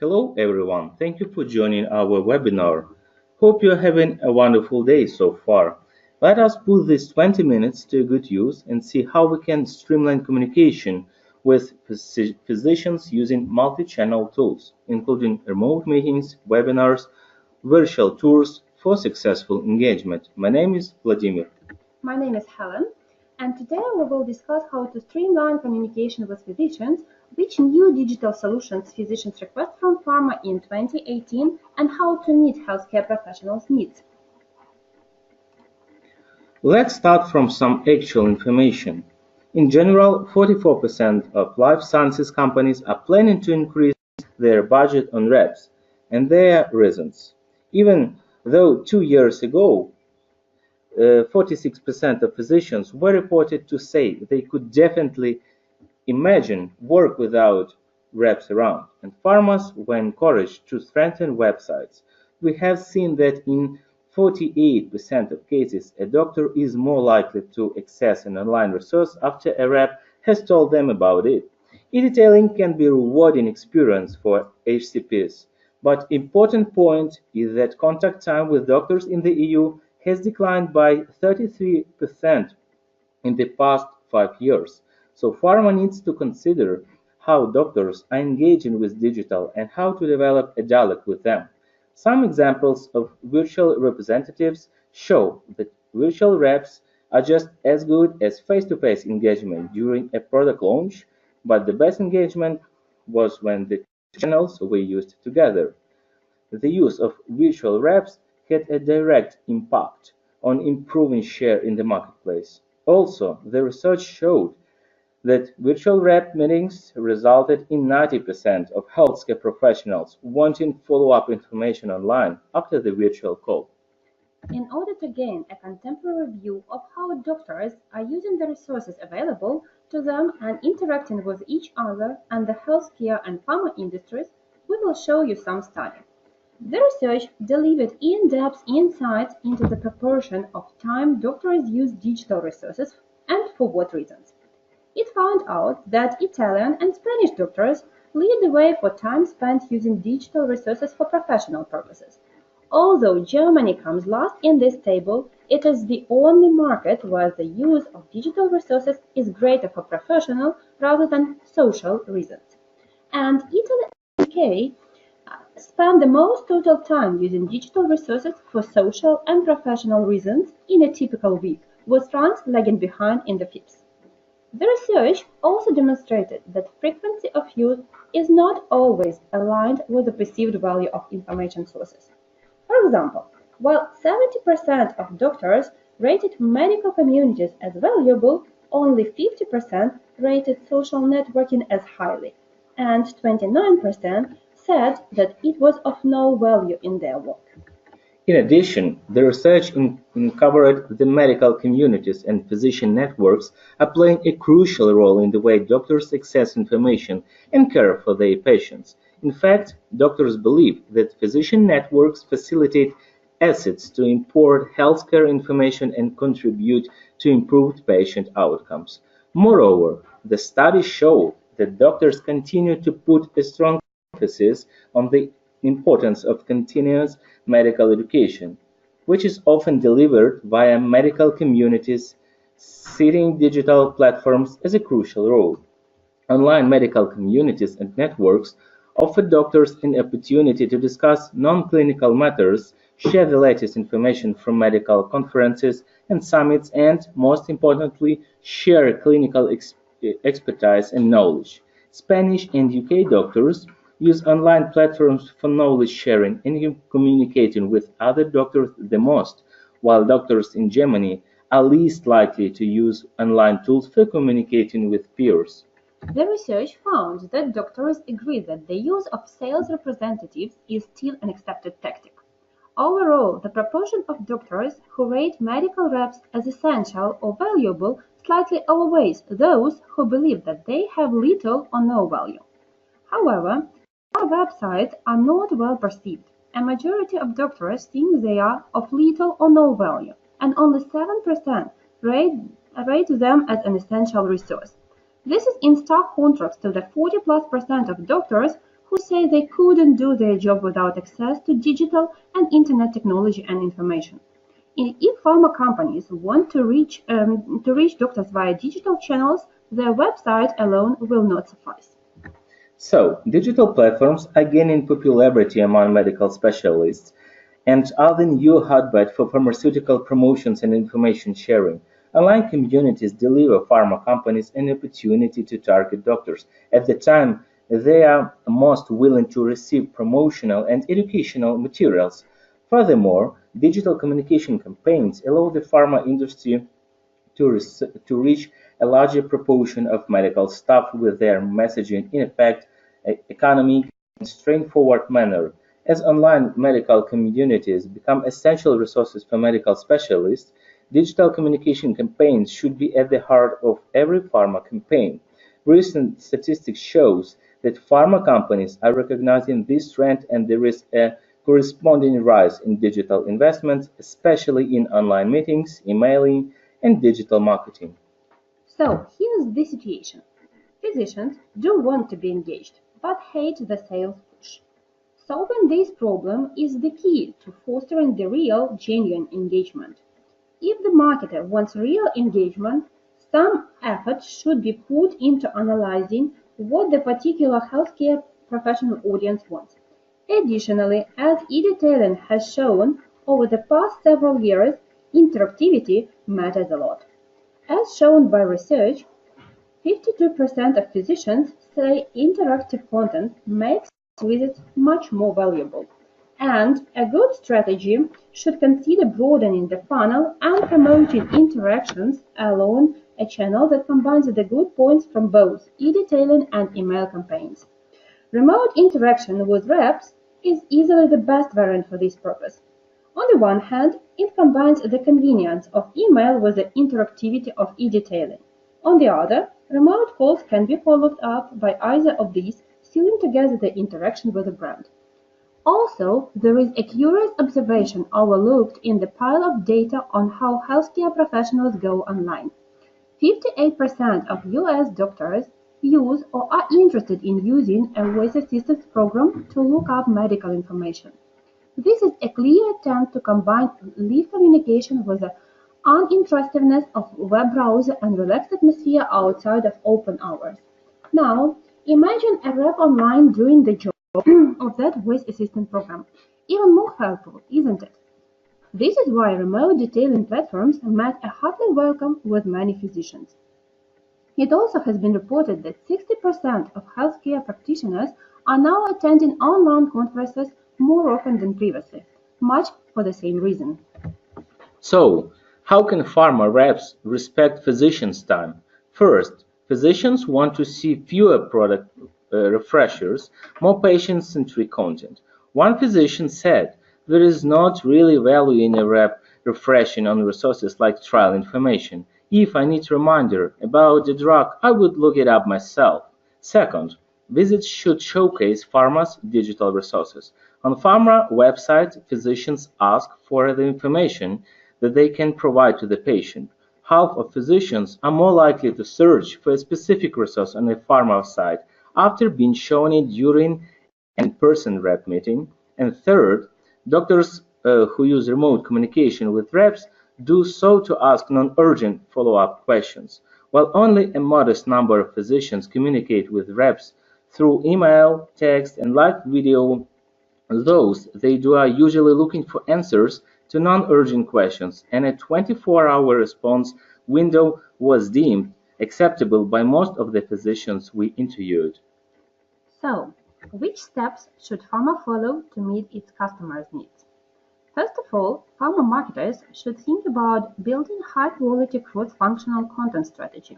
Hello everyone, thank you for joining our webinar. Hope you're having a wonderful day so far. Let us put these 20 minutes to good use and see how we can streamline communication with physicians using multi-channel tools, including remote meetings, webinars, virtual tours for successful engagement. My name is Vladimir. My name is Helen, and today we will discuss how to streamline communication with physicians, which new digital solutions physicians request from Pharma in 2018, and how to meet healthcare professionals' needs. Let's start from some actual information. In general, 44% of life sciences companies are planning to increase their budget on reps, and there are reasons. Even though 2 years ago, 46% of physicians were reported to say they could definitely imagine work without reps around, and farmers were encouraged to strengthen websites. We have seen that in 48% of cases, a doctor is more likely to access an online resource after a rep has told them about it. E-detailing can be a rewarding experience for HCPS, but important point is that contact time with doctors in the EU has declined by 33% in the past 5 years. So pharma needs to consider how doctors are engaging with digital and how to develop a dialogue with them. Some examples of virtual representatives show that virtual reps are just as good as face-to-face engagement during a product launch, but the best engagement was when the channels were used together. The use of virtual reps had a direct impact on improving share in the marketplace. Also, the research showed that virtual rep meetings resulted in 90% of healthcare professionals wanting follow-up information online after the virtual call. In order to gain a contemporary view of how doctors are using the resources available to them and interacting with each other and the healthcare and pharma industries, we will show you some study. The research delivered in-depth insights into the proportion of time doctors use digital resources and for what reasons. It found out that Italian and Spanish doctors lead the way for time spent using digital resources for professional purposes. Although Germany comes last in this table, it is the only market where the use of digital resources is greater for professional rather than social reasons. And Italy and UK spend the most total time using digital resources for social and professional reasons in a typical week, with France lagging behind in the fifth. The research also demonstrated that frequency of use is not always aligned with the perceived value of information sources. For example, while 70% of doctors rated medical communities as valuable, only 50% rated social networking as highly, and 29% said that it was of no value in their work. In addition, the research uncovered the medical communities and physician networks are playing a crucial role in the way doctors access information and care for their patients. In fact, doctors believe that physician networks facilitate assets to import healthcare information and contribute to improved patient outcomes. Moreover, the studies show that doctors continue to put a strong emphasis on the importance of continuous medical education, which is often delivered via medical communities, citing digital platforms as a crucial role. Online medical communities and networks offer doctors an opportunity to discuss non-clinical matters, share the latest information from medical conferences and summits, and, most importantly, share clinical expertise and knowledge. Spanish and UK doctors use online platforms for knowledge sharing and communicating with other doctors the most, while doctors in Germany are least likely to use online tools for communicating with peers. The research found that doctors agree that the use of sales representatives is still an accepted tactic. Overall, the proportion of doctors who rate medical reps as essential or valuable slightly outweighs those who believe that they have little or no value. However, our websites are not well perceived. A majority of doctors think they are of little or no value, and only 7% rate them as an essential resource. This is in stark contrast to the 40+% of doctors who say they couldn't do their job without access to digital and internet technology and information. If pharma companies want to reach doctors via digital channels, their website alone will not suffice. So, digital platforms are gaining popularity among medical specialists and are the new hotbed for pharmaceutical promotions and information sharing. Online communities deliver pharma companies an opportunity to target doctors at the time they are most willing to receive promotional and educational materials. Furthermore, digital communication campaigns allow the pharma industry to reach a larger proportion of medical staff with their messaging in effect, economic, and straightforward manner. As online medical communities become essential resources for medical specialists, digital communication campaigns should be at the heart of every pharma campaign. Recent statistics shows that pharma companies are recognizing this trend and there is a corresponding rise in digital investments, especially in online meetings, emailing, and digital marketing. So here's the situation. Physicians do want to be engaged, but hate the sales push. Solving this problem is the key to fostering the real, genuine engagement. If the marketer wants real engagement, some effort should be put into analyzing what the particular healthcare professional audience wants. Additionally, as e-detailing has shown over the past several years, interactivity matters a lot. As shown by research, 52% of physicians say interactive content makes visits much more valuable, and a good strategy should consider broadening the funnel and promoting interactions along a channel that combines the good points from both e-detailing and email campaigns. Remote interaction with reps is easily the best variant for this purpose. On the one hand, it combines the convenience of email with the interactivity of e-detailing. On the other, remote calls can be followed up by either of these, sealing together the interaction with the brand. Also, there is a curious observation overlooked in the pile of data on how healthcare professionals go online. 58% of US doctors use or are interested in using a voice assistance program to look up medical information. This is a clear attempt to combine live communication with the uninterruptedness of web browser and relaxed atmosphere outside of open hours. Now, imagine a rep online doing the job of that voice assistant program. Even more helpful, isn't it? This is why remote detailing platforms met a hearty welcome with many physicians. It also has been reported that 60% of healthcare practitioners are now attending online conferences more often than previously, much for the same reason. So, how can pharma reps respect physicians' time? First, physicians want to see fewer product refreshers, more patient-centric content. One physician said, there is not really value in a rep refreshing on resources like trial information. If I need a reminder about the drug, I would look it up myself. Second, visits should showcase pharma's digital resources. On pharma websites, physicians ask for the information that they can provide to the patient. Half of physicians are more likely to search for a specific resource on a pharma site after being shown it during an in-person rep meeting. And third, doctors who use remote communication with reps do so to ask non-urgent follow-up questions. While only a modest number of physicians communicate with reps through email, text, and live video, those they do are usually looking for answers to non-urgent questions, and a 24-hour response window was deemed acceptable by most of the physicians we interviewed. So, which steps should pharma follow to meet its customers' needs? First of all, pharma marketers should think about building high-quality cross-functional content strategy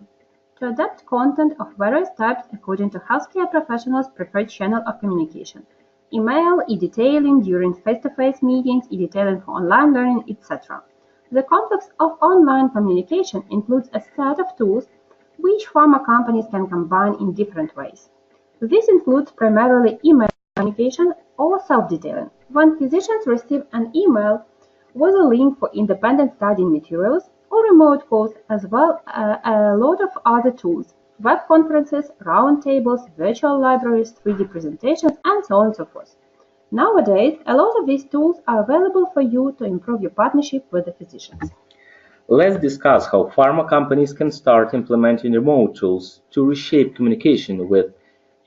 to adapt content of various types according to healthcare professionals' preferred channel of communication: email, e-detailing during face-to-face meetings, e-detailing for online learning, etc. The context of online communication includes a set of tools which pharma companies can combine in different ways. This includes primarily email communication or self-detailing. When physicians receive an email with a link for independent study materials or remote calls, as well as a lot of other tools, web conferences, roundtables, virtual libraries, 3D presentations, and so on and so forth. Nowadays, a lot of these tools are available for you to improve your partnership with the physicians. Let's discuss how pharma companies can start implementing remote tools to reshape communication with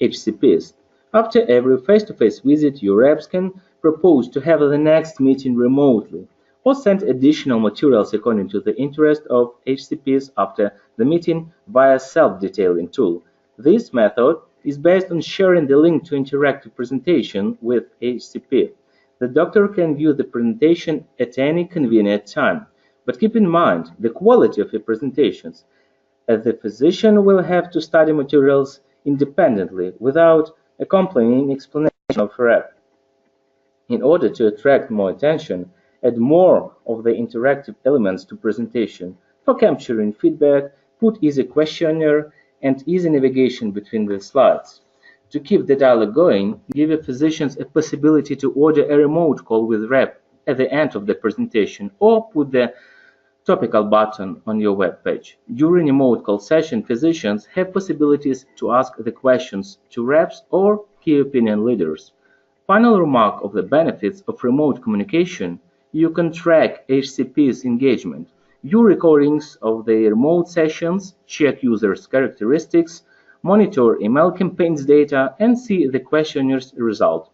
HCPS. After every face-to-face visit, your reps can propose to have the next meeting remotely, or send additional materials according to the interest of HCPS after the meeting via self-detailing tool. This method is based on sharing the link to interactive presentation with HCP. The doctor can view the presentation at any convenient time, but keep in mind the quality of your presentations, as the physician will have to study materials independently without accompanying explanation of rep. In order to attract more attention, add more of the interactive elements to presentation. For capturing feedback, put easy questionnaire and easy navigation between the slides. To keep the dialogue going, give your physicians a possibility to order a remote call with rep at the end of the presentation, or put the topical button on your web page. During a remote call session, physicians have possibilities to ask the questions to reps or key opinion leaders. Final remark of the benefits of remote communication: you can track HCP's engagement, view recordings of their remote sessions, check users' characteristics, monitor email campaigns data, and see the questionnaires result.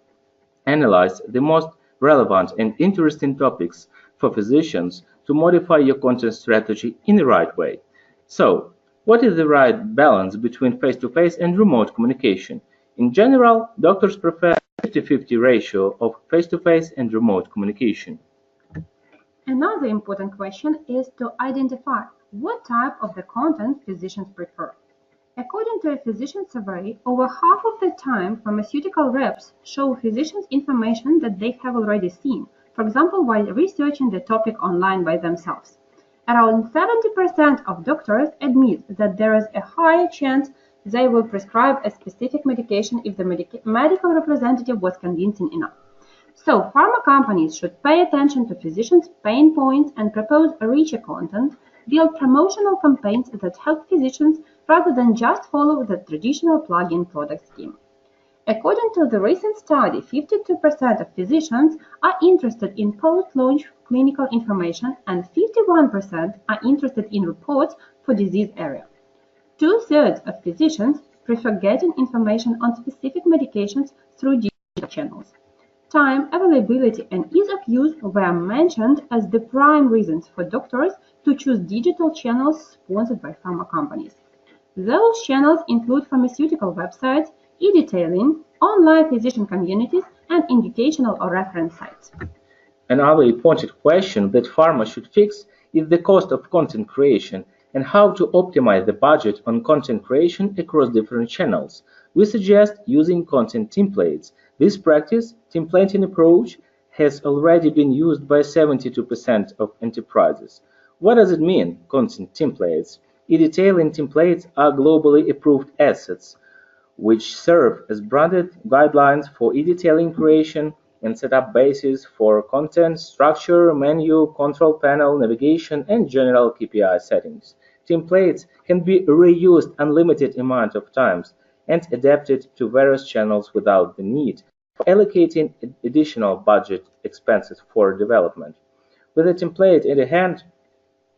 Analyze the most relevant and interesting topics for physicians to modify your content strategy in the right way. So, what is the right balance between face-to-face and remote communication? In general, doctors prefer a 50-50 ratio of face-to-face and remote communication. Another important question is to identify what type of the content physicians prefer. According to a physician survey, over half of the time pharmaceutical reps show physicians information that they have already seen, for example while researching the topic online by themselves. Around 70% of doctors admit that there is a higher chance they will prescribe a specific medication if the medical representative was convincing enough. So, pharma companies should pay attention to physicians' pain points and propose richer content, build promotional campaigns that help physicians rather than just follow the traditional plug-in product scheme. According to the recent study, 52% of physicians are interested in post-launch clinical information and 51% are interested in reports for disease area. Two-thirds of physicians prefer getting information on specific medications through digital channels. Time, availability, and ease of use were mentioned as the prime reasons for doctors to choose digital channels sponsored by pharma companies. Those channels include pharmaceutical websites, e-detailing, online physician communities, and educational or reference sites. Another important question that pharma should fix is the cost of content creation and how to optimize the budget on content creation across different channels. We suggest using content templates. This practice, templating approach, has already been used by 72% of enterprises. What does it mean, content templates? E-detailing templates are globally approved assets which serve as branded guidelines for e-detailing creation and set up bases for content structure, menu, control panel, navigation, and general KPI settings. Templates can be reused unlimited amount of times and adapted to various channels without the need for allocating additional budget expenses for development. With a template in hand,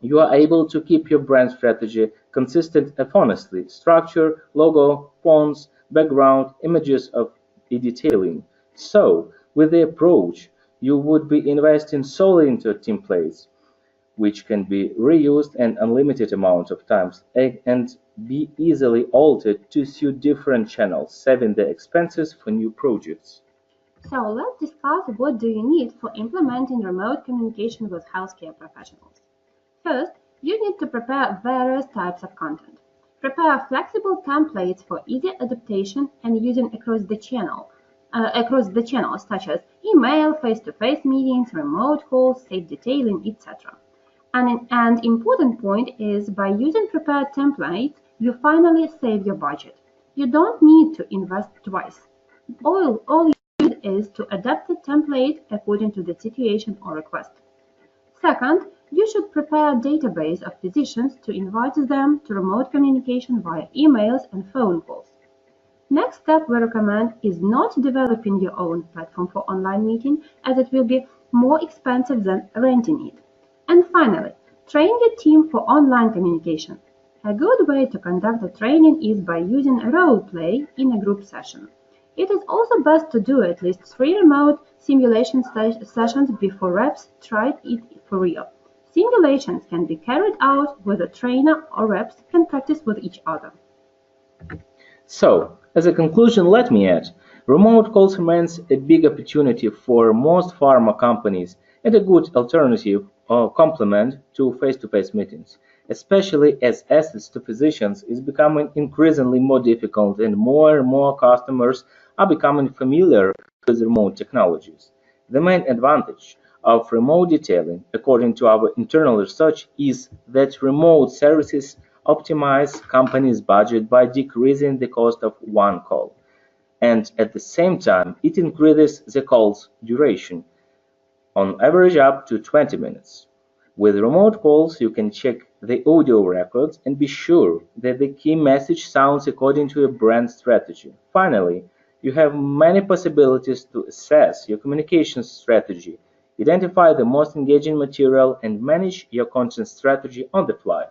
you are able to keep your brand strategy consistent and honestly. Structure, logo, fonts, background, images of e-detailing. So, with the approach, you would be investing solely into templates, which can be reused an unlimited amount of times and be easily altered to suit different channels, saving the expenses for new projects. So let's discuss what do you need for implementing remote communication with healthcare professionals. First, you need to prepare various types of content. Prepare flexible templates for easy adaptation and using across the channels such as email, face-to-face meetings, remote calls, safe detailing, etc. An important point is by using prepared templates, you finally save your budget. You don't need to invest twice. All you need is to adapt the template according to the situation or request. Second, You should prepare a database of physicians to invite them to remote communication via emails and phone calls. Next step we recommend is not developing your own platform for online meeting, as it will be more expensive than renting it. And finally, train your team for online communication. A good way to conduct the training is by using role play in a group session. It is also best to do at least 3 remote simulation sessions before reps try it for real. Simulations can be carried out where the trainer or reps can practice with each other. So, as a conclusion, let me add, remote calls remains a big opportunity for most pharma companies and a good alternative or complement to face-to-face meetings, especially as access to physicians is becoming increasingly more difficult and more customers are becoming familiar with remote technologies. The main advantage of remote detailing, according to our internal research, is that remote services optimize companies' budget by decreasing the cost of one call, and at the same time it increases the call's duration, on average up to 20 minutes. With remote calls, you can check the audio records and be sure that the key message sounds according to your brand strategy. Finally, you have many possibilities to assess your communication strategy, identify the most engaging material, and manage your content strategy on the fly.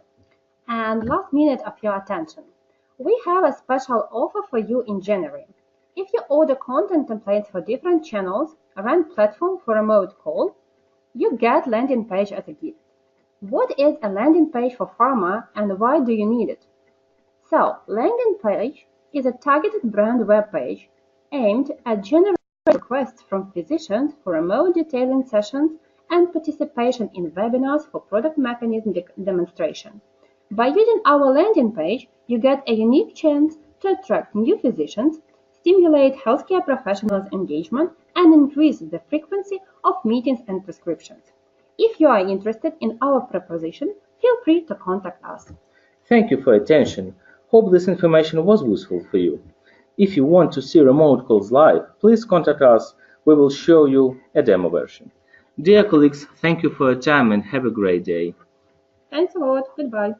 And last minute of your attention. We have a special offer for you in January. If you order content templates for different channels, rent platform for remote call, you get landing page as a gift. What is a landing page for pharma and why do you need it? So, landing page is a targeted brand web page aimed at generating requests from physicians for remote detailing sessions and participation in webinars for product mechanism demonstration. By using our landing page, you get a unique chance to attract new physicians, stimulate healthcare professionals' engagement, and increase the frequency of meetings and prescriptions. If you are interested in our proposition, feel free to contact us. Thank you for your attention. Hope this information was useful for you. If you want to see remote calls live, please contact us. We will show you a demo version. Dear colleagues, thank you for your time and have a great day. Thanks a lot. Goodbye.